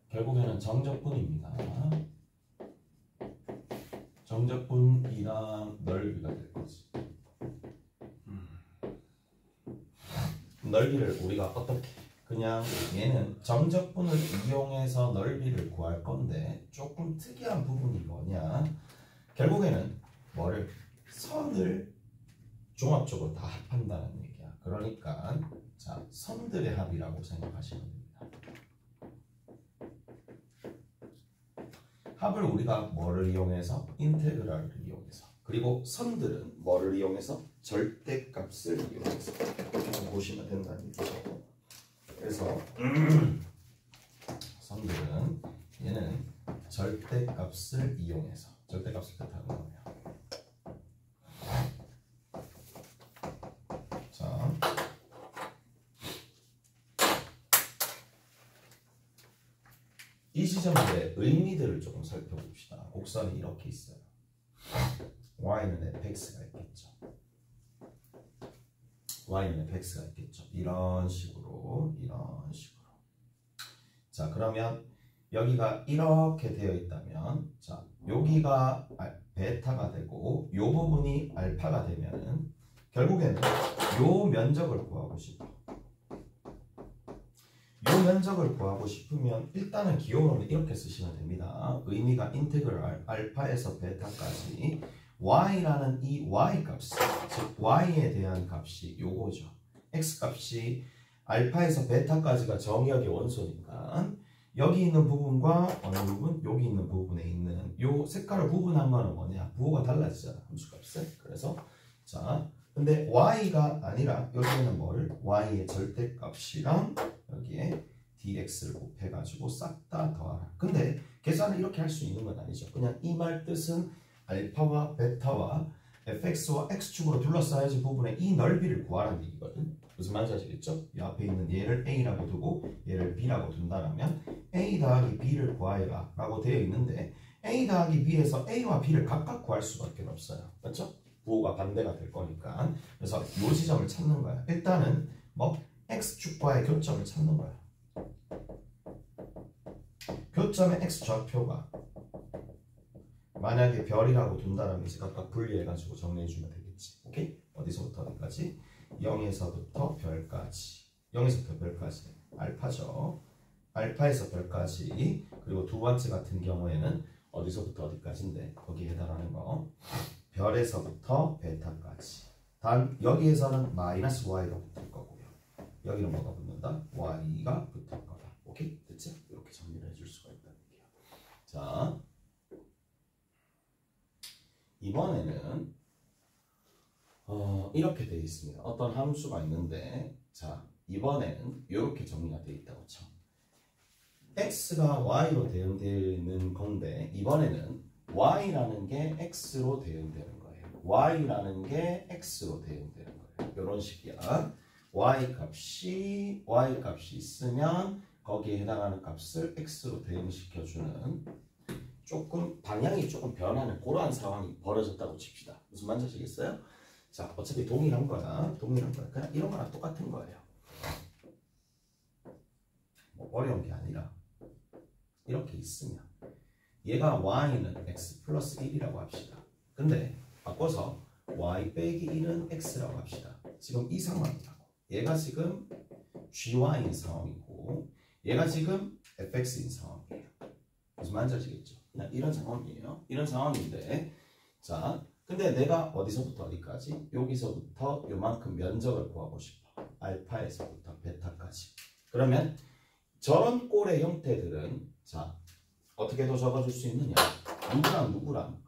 결국에는 정적분입니다. 정적분이랑 넓이가 될 거지. 넓이를 우리가 어떻게 그냥 얘는 정적분을 이용해서 넓이를 구할 건데 조금 특이한 부분이 뭐냐, 결국에는 뭐를 선을 종합적으로 다 합한다는 얘기야. 그러니까 자, 선들의 합이라고 생각하시면 됩니다. 합을 우리가 뭐를 이용해서? 인테그랄을 이용해서. 그리고 선들은 뭐를 이용해서? 절대값을 이용해서 보시면 된다는 얘기죠. 그래서 선들은 얘는 절대값을 이용해서 절대값을 뜻하는 거예요. 자, 이 시점들의 의미들을 조금 살펴봅시다. 곡선이 이렇게 있어요. y는 fx가 있겠죠. y는 fx가 있겠죠. 이런 식으로. 자, 그러면 여기가 이렇게 되어 있다면, 자, 여기가 베타가 되고 요 부분이 알파가 되면은 결국에는 요 면적을 구하고 싶어. 요 면적을 구하고 싶으면 일단은 기호로는 이렇게 쓰시면 됩니다. 의미가 인테그랄 알파에서 베타까지 y라는 이 y 값, 즉 y에 대한 값이 요거죠. x 값이 알파에서 베타까지가 정의역의 원소니까 여기 있는 부분과 어느 부분? 여기 있는 부분에 있는 요 색깔을 구분한 거는 뭐냐? 부호가 달라지잖아, 함수값에. 그래서 자, 근데 y가 아니라 여기에는 뭐를? y의 절대값이랑 여기에 dx를 곱해가지고 싹 다 더하라. 근데 계산을 이렇게 할 수 있는 건 아니죠. 그냥 이 말 뜻은 알파와 베타와 fx와 x축으로 둘러싸여진 부분의 이 넓이를 구하라는 얘기거든. 무슨 말인지 아시겠죠? 이 앞에 있는 얘를 a라고 두고 얘를 b라고 둔다라면 a 더하기 b를 구하여라 라고 되어 있는데 a 더하기 b에서 a와 b를 각각 구할 수밖에 없어요. 맞죠? 부호가 반대가 될 거니까. 그래서 이 지점을 찾는 거야. 일단은 뭐 x축과의 교점을 찾는 거야. 교점의 x좌표가 만약에 별이라고 둔다라면 이제 각각 분리해가지고 정리해주면 되겠지. 오케이? 어디서부터 어디까지? 0에서부터 별까지. 0에서부터 별까지. 알파죠. 알파에서 별까지. 그리고 두 번째 같은 경우에는 어디서부터 어디까지인데 거기에 해당하는 거. 별에서부터 베타까지. 단 여기에서는 마이너스 y가 붙을 거고요. 여기는 뭐가 붙는다? y가 붙을 거다. 오케이? 됐지? 이렇게 정리를 해줄 수가 있다는 얘기야. 자, 이번에는 이렇게 되어 있습니다. 어떤 함수가 있는데, 자, 이번에는 이렇게 정리가 되어 있다고 쳐. x가 y로 대응되는 건데 이번에는 y라는 게 x로 대응되는 거예요. y라는 게 x로 대응되는 거예요. 이런 식이야. y 값이 있으면 거기에 해당하는 값을 x로 대응시켜주는 조금 방향이 조금 변하는 그러한 상황이 벌어졌다고 칩시다. 무슨 말인지 아시겠어요? 자, 어차피 동일한 거야. 그냥 이런 거랑 똑같은 거예요. 뭐 어려운 게 아니라 이렇게 있으면 얘가 y는 x 플러스 1이라고 합시다. 근데 바꿔서 y 빼기 1은 x라고 합시다. 지금 이 상황이라고. 얘가 지금 gy인 상황이고 얘가 지금 fx인 상황이에요. 무슨 말인지 아시겠죠? 그냥 이런 상황이에요. 이런 상황인데, 자, 근데 내가 어디서부터 어디까지? 여기서부터 요만큼 면적을 구하고 싶어. 알파에서부터 베타까지. 그러면 저런 꼴의 형태들은 자, 어떻게도 적어줄 수 있느냐? 누구랑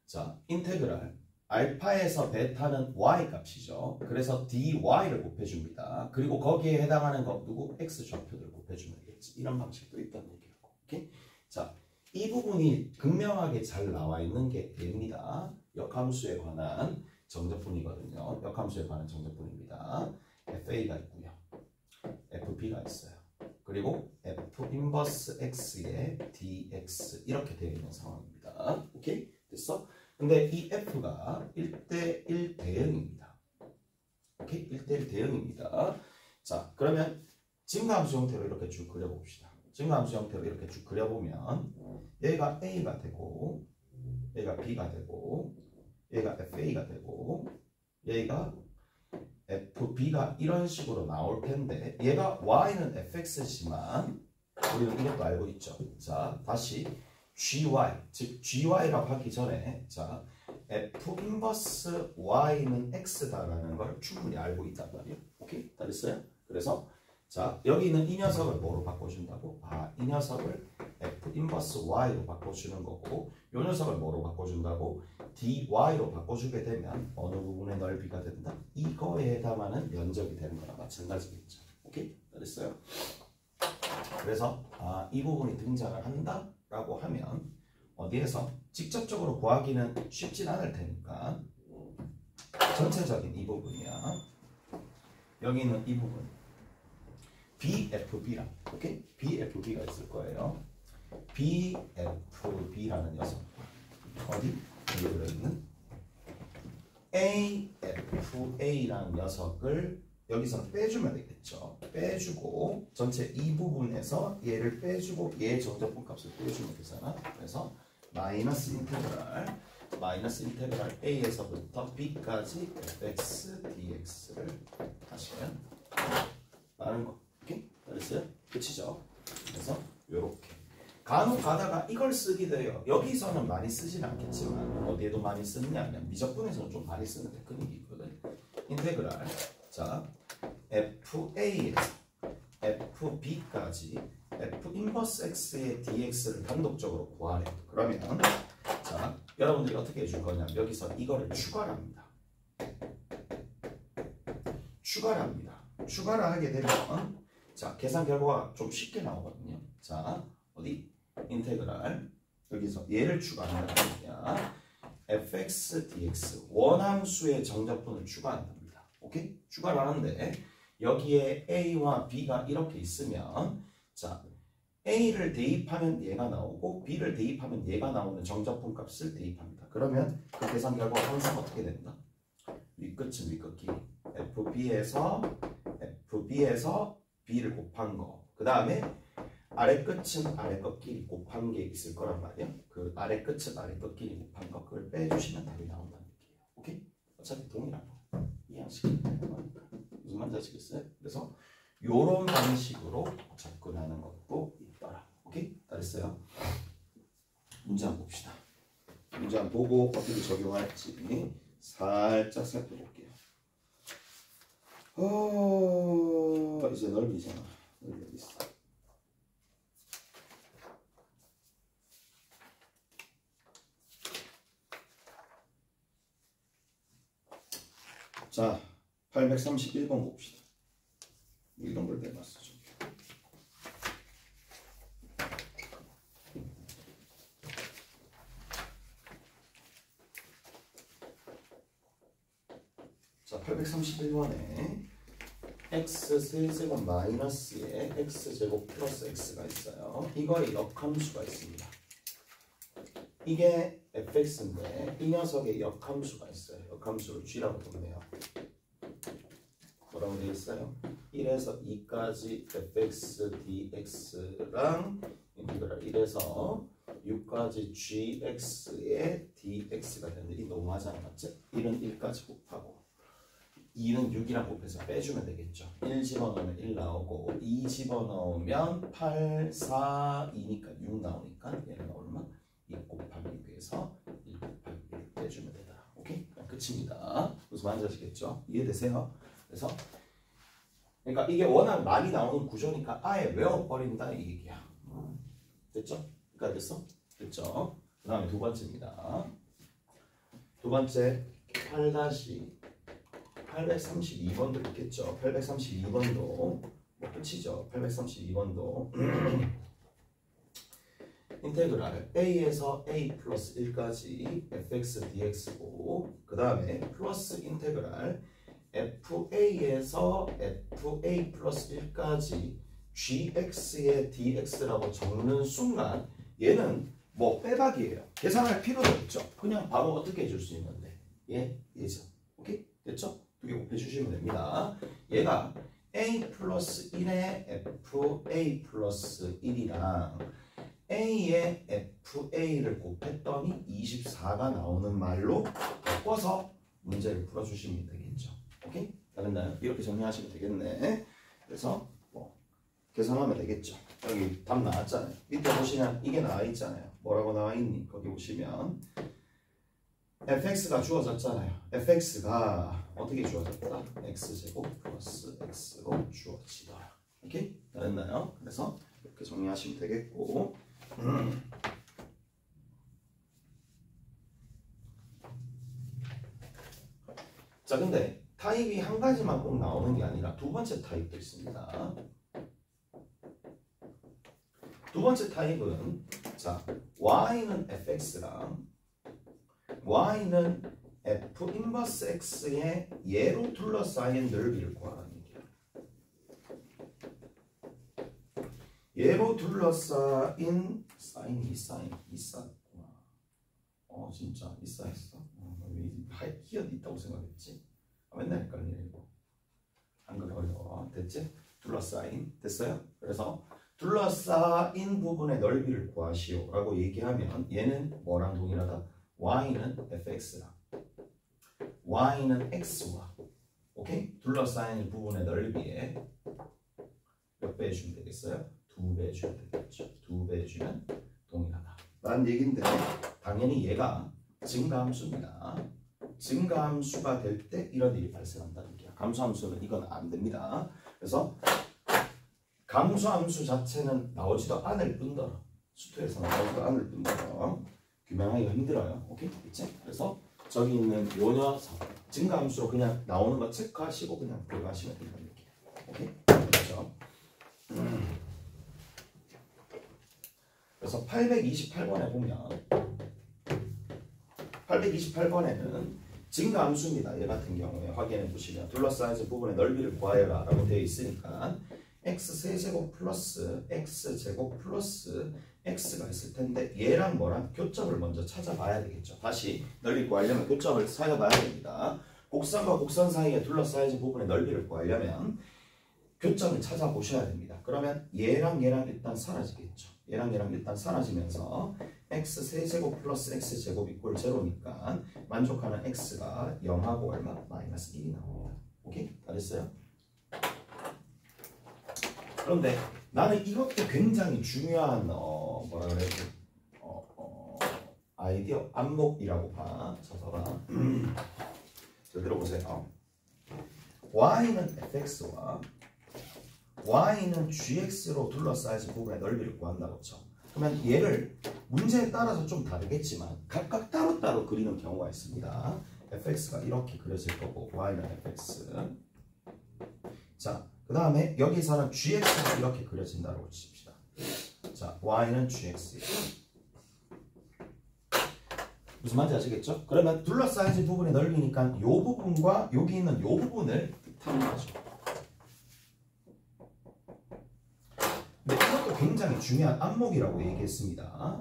자, 인테그랄 알파에서 베타는 y 값이죠. 그래서 dy를 곱해줍니다. 그리고 거기에 해당하는 거 누구? x 좌표들을 곱해주면 되겠지. 이런 방식도 있다는 얘기고. 오케이? 자, 이 부분이 극명하게 잘 나와 있는 게 얘입니다. 역함수에 관한 정적분이거든요. 역함수에 관한 정적분입니다. fa가 있고요. fb가 있어요. 그리고 f 인버스 x의 dx 이렇게 되어 있는 상황입니다. 오케이? 됐어? 근데 이 f가 1대1 대응입니다. 오케이? 1대1 대응입니다. 자, 그러면 증가함수 형태로 이렇게 쭉 그려봅시다. 증가함수 형태로 이렇게 쭉 그려보면 얘가 A가 되고 얘가 B가 되고 얘가 FA가 되고 얘가 FB가 이런 식으로 나올 텐데 얘가 Y는 FX지만 우리는 이것도 알고 있죠. 자, 다시 GY, 즉 GY라고 하기 전에 자, F 인버스 Y는 X다라는 걸 충분히 알고 있단 말이에요. 오케이? 다 됐어요? 그래서 자, 여기 있는 이 녀석을 뭐로 바꿔준다고? 아, 이 녀석을 F 인버스 Y로 바꿔주는 거고 이 녀석을 뭐로 바꿔준다고? DY로 바꿔주게 되면 어느 부분의 넓이가 된다? 이거에 해당하는 면적이 되는 거랑 마찬가지겠죠. 오케이? 다 됐어요? 그래서 아, 이 부분이 등장을 한다라고 하면 어디에서 직접적으로 구하기는 쉽진 않을 테니까 전체적인 이 부분이야. 여기 있는 이 부분 BFB랑 오케이? BFB가 있을 거예요. BFB라는 녀석 어디? 여기 들어있는 AFA라는 녀석을 여기서 빼주면 되겠죠. 빼주고 전체 이 부분에서 얘를 빼주고 얘 정적분 값을 빼주면 되잖아. 그래서 마이너스 인테그랄 A에서부터 B까지 fx dx를 하시면 많은 거. 오케이? 알았어요? 끝이죠? 그래서 요렇게 간혹 가다가 이걸 쓰기도 해요. 여기서는 많이 쓰진 않겠지만 어디에도 많이 쓰느냐면 미적분에서는 좀 많이 쓰는 테크닉이 있거든. 인테그랄 자 FA에서 FB까지 F 인버스 X의 DX를 단독적으로 구하래. 그러면 자 여러분들이 어떻게 해줄 거냐면 여기서 이거를 추가를 합니다. 추가를 하게 되면 자 계산 결과가 좀 쉽게 나오거든요. 자 어디? 인테그랄 여기서 얘를 추가한다는 거냐 fx dx 원함수의 정적분을 추가한답니다. 오케이? 추가를 하는데 여기에 a와 b가 이렇게 있으면 자 a를 대입하면 얘가 나오고 b를 대입하면 얘가 나오는 정적분 값을 대입합니다. 그러면 그 계산 결과가 항상 어떻게 된다? 윗끝은 윗끝끼리 FB에서 b를 곱한 거 그 다음에 아래 끝은 아래 끝끼리 곱한 게 있을 거란 말이야. 그 아래 끝은 아래 끝끼리 곱한 거 그걸 빼주시면 답이 나온다는 얘기예요. 오케이? 어차피 동일한 거. 이 양식이 되는 거니까. 무슨 말인지 아시겠어요? 그래서 요런 방식으로 접근하는 것도 있더라. 오케이? 알았어요? 문제 한번 봅시다. 문제 한번 보고 어떻게 적용할지 살짝 살펴볼게요. 이제 넓이잖아. 넓이 어디 있어? 자, 831번 봅시다. 이런 걸 내놨어. 자, 831번에 x 세제곱 마이너스에 x제곱 플러스 x가 있어요. 이거의 역함수가 있습니다. 이게 fx인데 이 녀석의 역함수가 있어요. 역함수를 g라고 부르네요. 뭐라고 되어 있어요? 1에서 2까지 fx dx랑 인테그랄 1에서 6까지 gx의 dx가 되는데 이 너무하지 않았지? 1은 1까지 곱하고 2는 6이랑 곱해서 빼주면 되겠죠. 1 집어넣으면 1 나오고 2 집어넣으면 8, 4, 2니까 6 나오니까 얘는 얼마? 2 곱하기 6에서 1 곱하기 1 빼주면 되더라. 오케이? 끝입니다. 무슨 말인지 아시겠죠? 이해되세요? 그래서 그러니까 이게 워낙 많이 나오는 구조니까 아예 외워버린다 이 얘기야. 됐죠? 그러니까 됐어? 됐죠? 그 다음에 두 번째입니다. 두 번째 832번도 있겠죠. 832번도 뭐 끝이죠. 832번도 인테그랄 a에서 a 플러스 1까지 fx dx고 그 다음에 플러스 인테그랄 fa에서 fa 플러스 1까지 gx의 dx라고 적는 순간 얘는 뭐 빼박이에요. 계산할 필요도 없죠. 그냥 바로 어떻게 해줄 수 있는데 얘죠. 오케이? 됐죠? 두 개 곱해주시면 됩니다. 얘가 a 플러스 1의 fa 플러스 1이랑 a의 fa를 곱했더니 24가 나오는 말로 바꿔서 문제를 풀어주시면 되겠죠. 오케이? 다른날 이렇게 정리하시면 되겠네. 그래서 뭐 계산하면 되겠죠. 여기 답 나왔잖아요. 밑에 보시면 이게 나와 있잖아요. 뭐라고 나와 있니? 거기 보시면 fx가 주어졌잖아요. fx가 어떻게 주어졌다? x제곱 플러스 x로 주어지더라. 오케이? 다른나요? 그래서 이렇게 정리하시면 되겠고 자, 근데 타입이 한 가지만 꼭 나오는 게 아니라 두 번째 타입도 있습니다. 두 번째 타입은 자, y는 fx랑 y는 f 인버스 x의 얘로 둘러싸인 넓이를 구하라는 얘기야. 얘로 둘러싸인 사인이 있었구나. 진짜 있었어. 왜 히읗 있다고 생각했지? 맨날 헷갈리네 이거. 한글 어려워. 됐지? 둘러싸인 됐어요? 그래서 둘러싸인 부분의 넓이를 구하시오 라고 얘기하면 얘는 뭐랑 동일하다? y는 fx랑 y는 x와 오케이? 둘러싸인 부분의 넓이에 몇 배 해주면 되겠어요? 2배 해주면 되겠죠. 2배 해주면 동일하다 라는 얘기인데 당연히 얘가 증가함수입니다. 증가함수가 될 때 이런 일이 발생한다는 얘기야. 감소함수는 이건 안 됩니다. 그래서 감소함수 자체는 나오지도 않을 뿐더러 수투에서 나오지도 않을 뿐더러 규명하기가 힘들어요. 오케이? 그치? 그래서 저기 있는 요 녀석 증가함수로 그냥 나오는 거 체크하시고 그냥 들어가시면 된다는 얘기예요. 오케이? 그렇죠? 그래서 828번에 보면 828번에는 증가함수입니다. 얘 같은 경우에 확인해 보시면 둘러싸인 부분의 넓이를 구하여라 라고 되어 있으니까 x세제곱 플러스 x제곱 플러스 x가 있을 텐데 얘랑 뭐랑 교점을 먼저 찾아봐야 되겠죠. 다시 넓이 구하려면 교점을 찾아봐야 됩니다. 곡선과 곡선 사이에 둘러싸인 부분의 넓이를 구하려면 교점을 찾아보셔야 됩니다. 그러면 얘랑 일단 사라지겠죠. 얘랑 일단 사라지면서 x세제곱 플러스 x제곱 이꼴 제로니까 만족하는 x가 0하고 얼마? 마이너스 1이 나옵니다. 오케이? 다 됐어요? 그런데 나는 이것도 굉장히 중요한 뭐라 그래야지 아이디어 안목이라고 봐. 저서가 잘 들어보세요. y는 fx와 y는 gx로 둘러싸인 부분의 넓이를 구한다고 쳐. 그러면 얘를 문제에 따라서 좀 다르겠지만 각각 따로따로 그리는 경우가 있습니다. fx가 이렇게 그려질 거고 y는 fx. 자, 그 다음에 여기서는 gx가 이렇게 그려진다고 칩시다. 자, y는 gx. 무슨 말인지 아시겠죠? 그러면 둘러싸인 부분의 넓이니까 이 부분과 여기 있는 이 부분을 뜻하는 거죠. 근데 이것도 굉장히 중요한 안목이라고 얘기했습니다.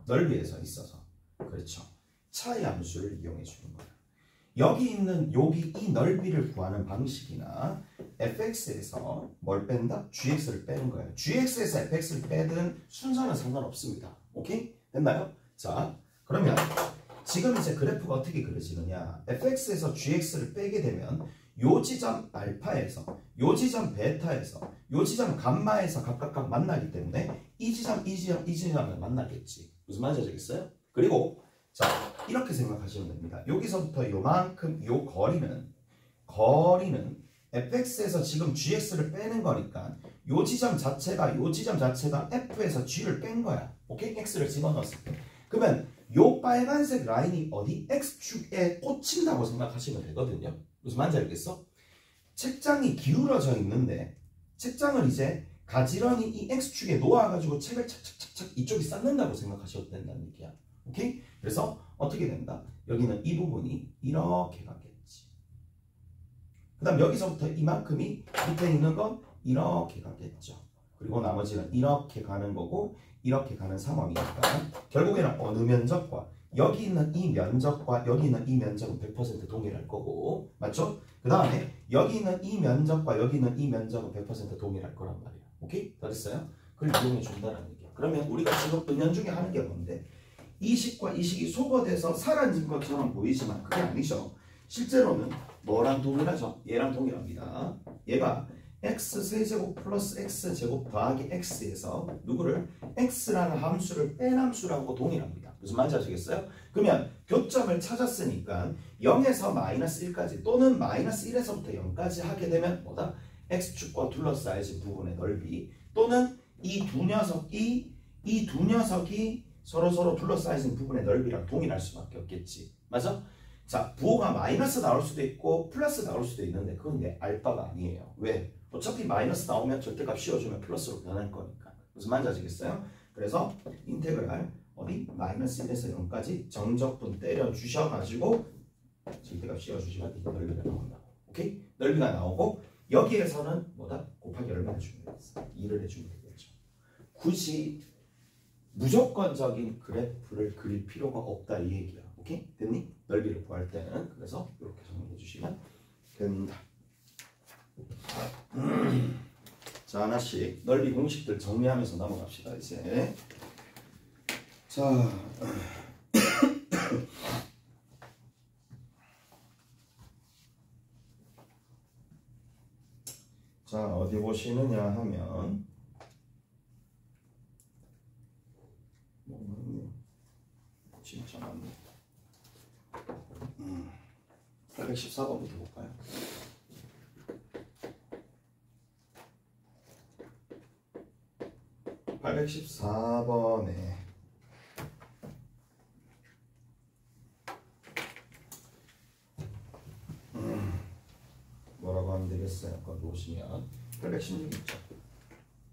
넓이에서 있어서. 그렇죠. 차이 함수를 이용해 주는 거예요. 여기 있는 여기 이 넓이를 구하는 방식이나 fx에서 뭘 뺀다? gx를 빼는 거예요. gx에서 fx를 빼든 순서는 상관없습니다. 오케이? 됐나요? 자, 그러면 지금 이제 그래프가 어떻게 그려지느냐? fx에서 gx를 빼게 되면 요 지점 알파에서 요 지점 베타에서 요 지점 감마에서 각각 만나기 때문에 이 지점을 만나겠지. 무슨 말인지 아시겠어요? 그리고 자, 이렇게 생각하시면 됩니다. 여기서부터 요만큼 요 거리는 fx에서 지금 gx를 빼는 거니까 요 지점 자체가 f에서 g를 뺀 거야. 오케이? x를 집어넣었을 때. 그러면 요 빨간색 라인이 어디? x축에 꽂힌다고 생각하시면 되거든요. 무슨 말인지 알겠어? 책장이 기울어져 있는데 책장을 이제 가지런히 이 x축에 놓아가지고 책을 착착착착 이쪽이 쌓는다고 생각하셔도 된다는 얘기야. 오케이? 그래서 어떻게 된다? 여기는 이 부분이 이렇게 가겠지. 그 다음 여기서부터 이만큼이 밑에 있는 건 이렇게 가겠죠. 그리고 나머지는 이렇게 가는 거고 이렇게 가는 상황이니까 결국에는 어느 면적과 여기 있는 이 면적과 여기 있는 이 면적은 100% 동일할 거고, 맞죠? 그 다음에 여기 있는 이 면적과 여기 있는 이 면적은 100% 동일할 거란 말이에요. 오케이? 다 됐어요? 그걸 이용해 준다는 얘기야. 그러면 우리가 지금 은연중에 하는 게 뭔데? 이 식과 이 식이 소거돼서 사라진 것처럼 보이지만 그게 아니죠. 실제로는 뭐랑 동일하죠? 얘랑 동일합니다. 얘가 x세제곱 플러스 x제곱 더하기 x에서 누구를 x라는 함수를 뺀 함수라고 동일합니다. 무슨 말인지 아시겠어요? 그러면 교점을 찾았으니까 0에서 마이너스 1까지 또는 마이너스 1에서부터 0까지 하게 되면 뭐다? x축과 둘러싸여진 부분의 넓이 또는 이 두 녀석이 서로 둘러싸여진 부분의 넓이랑 동일할 수밖에 없겠지. 맞아? 자, 부호가 마이너스 나올 수도 있고 플러스 나올 수도 있는데 그건 내 알바가 아니에요. 왜? 어차피 마이너스 나오면 절대값 씌워주면 플러스로 변할 거니까. 무슨 말인지 아시겠어요? 그래서 인테그랄 어디? 마이너스 1에서 0까지 정적분 때려 주셔가지고 절대값 씌워주시면 이 넓이가 나온다고. 오케이? 넓이가 나오고 여기에서는 뭐다? 곱하기 얼마 해주면 되겠어? 2를 해주면 되겠죠. 굳이 무조건적인 그래프를 그릴 필요가 없다 이 얘기야. 오케이? 됐니? 넓이를 구할 때는 그래서 이렇게 정리해 주시면 된다. 자, 하나씩 넓이 공식들 정리하면서 넘어갑시다. 이제 자 자, 어디 보시느냐 하면 진짜 많네. 814번부터 볼까요? (814번에) 뭐라고 하면 되겠어요? 거기 보시면 816 있죠.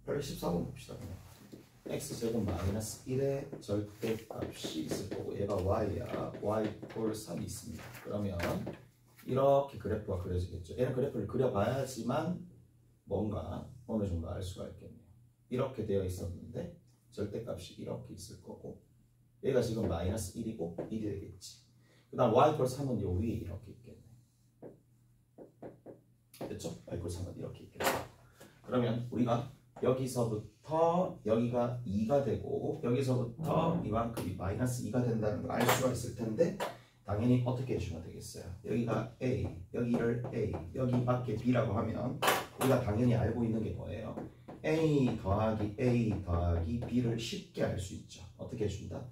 814번 봅시다. 그냥. x제곱 마이너스 1의 절대값이 있을 거고 얘가 y야. y 꼴 3이 있습니다. 그러면 이렇게 그래프가 그려지겠죠. 얘는 그래프를 그려봐야지만 뭔가 어느 정도 알 수가 있겠네요. 이렇게 되어 있었는데 절대값이 이렇게 있을 거고 얘가 지금 마이너스 1이고 1이 되겠지. 그 다음 y 꼴 3은 요 위에 이렇게 있겠네. 됐죠? y 꼴 3은 이렇게 있겠네. 그러면 우리가 여기서부터 여기가 2가 되고 여기서부터 이만큼이 마이너스 2가 된다는 걸 알 수가 있을 텐데 당연히 어떻게 해주면 되겠어요? 여기가 A, 여기를 A, 여기 밖에 B라고 하면 우리가 당연히 알고 있는 게 뭐예요? A 더하기 B를 쉽게 알 수 있죠. 어떻게 해준다?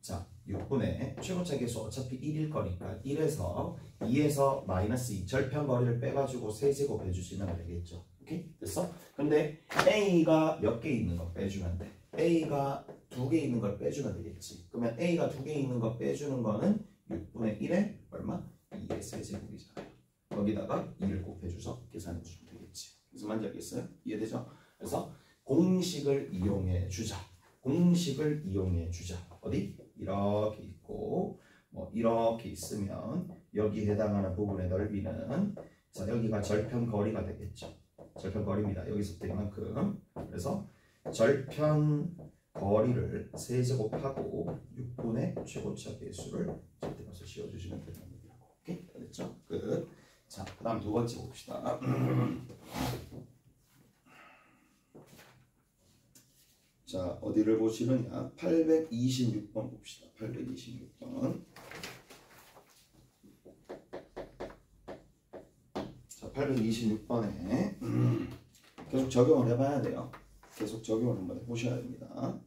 자, 6분의 최고차 계수 어차피 1일 거니까 1에서 2에서 마이너스 2 절편거리를 빼가지고 세제곱 해주시면 되겠죠. 오케이? 됐어? 근데 A가 몇 개 있는 거 빼주면 돼. A가 2개 있는 걸 빼주면 되겠지. 그러면 A가 2개 있는 거 빼주는 거는 6분의 1에 얼마? 2의 세제곱이잖아요. 거기다가 2를 곱해줘서 계산해 주면 되겠지. 무슨 말인지 알겠어요? 이해되죠? 그래서 공식을 이용해 주자. 공식을 이용해 주자. 어디? 이렇게 있고 뭐 이렇게 있으면 여기 해당하는 부분의 넓이는 자 여기가 절편 거리가 되겠죠. 절편 거리입니다. 여기서부터 이만큼. 그래서 절편 거리를 세제곱하고 6분의 최고차 계수를 절대값을 씌워주시면 되는 겁니다. 오케이? 됐죠? 끝. 자, 그 다음 두 번째 봅시다. 자, 어디를 보시느냐? 826번 봅시다. 826번. 자, 826번에 계속 적용을 해봐야 돼요. 계속 적용을 한번 해보셔야 됩니다.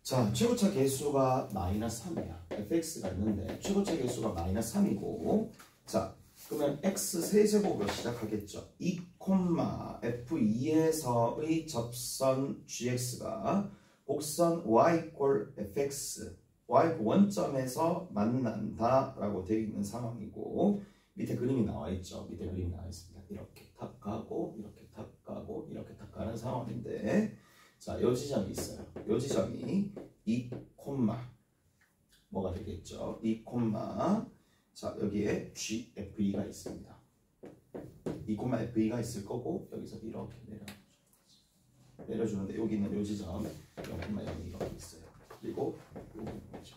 자, 최고차 계수가 마이너스 3이야. fx가 있는데 최고차 계수가 마이너스 3이고 자, 그러면 x 세제곱으로 시작하겠죠. 2, f2에서의 접선 gx가 곡선 y 꼴 fx y 원점에서 만난다 라고 되어 있는 상황이고 밑에 그림이 나와 있죠. 밑에 그림이 나와 있습니다. 이렇게 탁 가고 이렇게 탁 가고 이렇게 탁 가는 상황인데 자, 요 지점이 있어요. 요 지점이 2, 뭐가 되겠죠? 2, 자, 여기에 GFE가 있습니다. 2, FE가 있을 거고 여기서 이렇게 내려가죠. 내려주는데 여기 있는 요 지점 0,0이 이렇게 있어요. 그리고 여기 있는 거죠.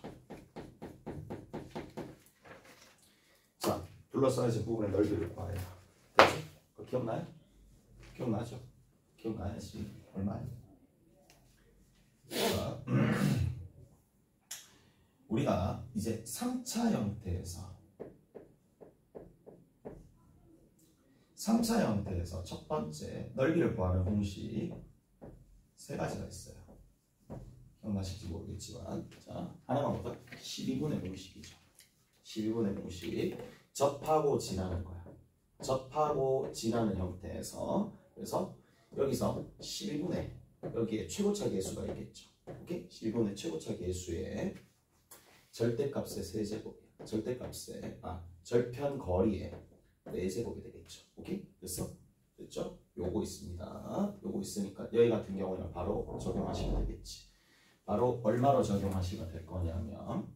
자, 둘러싸여진 부분의 넓이를 구해요. 됐죠? 그거 기억나요? 기억나죠? 기억나야지. 얼마예요? 자, 우리가 이제 3차 형태에서 첫 번째 넓이를 구하는 공식 세 가지가 있어요. 기억나실지 모르겠지만, 자, 하나만 볼까? 12분의 공식이죠. 12분의 공식. 접하고 지나는 거야. 접하고 지나는 형태에서, 그래서 여기서 12분의 여기에 최고차 계수가 있겠죠. 오케이? 12분의 최고차 계수에 절대값의 세제곱이야. 절편 거리의 4제곱이 되겠죠. 오케이? 됐어? 됐죠? 요거 있습니다. 요거 있으니까 여기 같은 경우는 바로 적용하시면 되겠지. 바로 얼마로 적용하시면 될 거냐면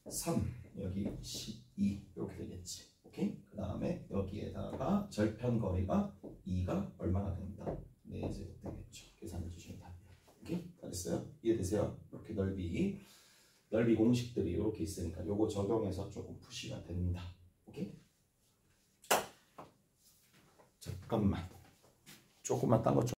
3, 여기 12 이렇게 되겠지. 오케이? 그 다음에 여기에다가 절편 거리가 2가 얼마나 된다? 4제곱 되겠죠. 계산해 주시면 됩니다. 오케이? 다 됐어요? 이해되세요? 이렇게 넓이 공식들이 이렇게 있으니까 요거 적용해서 조금 푸시면 됩니다. 오케이? 잠깐만. 조금만 딴 것 좀.